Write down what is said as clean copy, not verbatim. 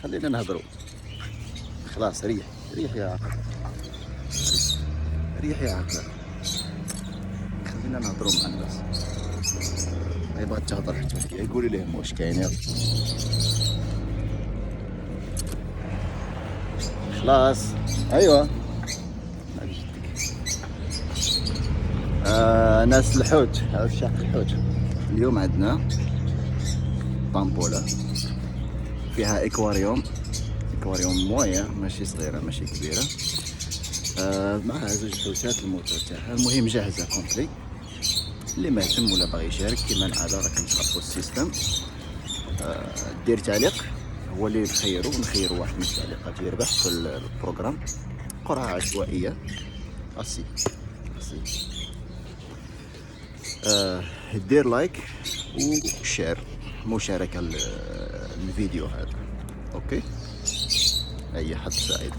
خلينا نهضروا. خلاص ريح يا عقل، ريح يا عقل، خلينا نهضروا مع الناس. ما يبغى تهضر حتى وحده، يقولي لهم واش كاين. يلا خلاص. ايوا ناس الحوت، عشاق الحوت. اليوم عندنا طامبوله فيها اكواريوم مويه، ماشي صغيره ماشي كبيره. معها زوج حوتات، الموتور تاعها المهم جاهزه كومبلي. اللي مهتم ولا باغي يشارك كيما العاده راكم تعرفوا السيستم. دير تعليق، هو اللي نخيروا واحد من التعليقات يربح في البروغرام. قرعه عشوائيه. اسي دير لايك وشير، مشاركه الفيديو هذا. اوكي، اي حد سعيد.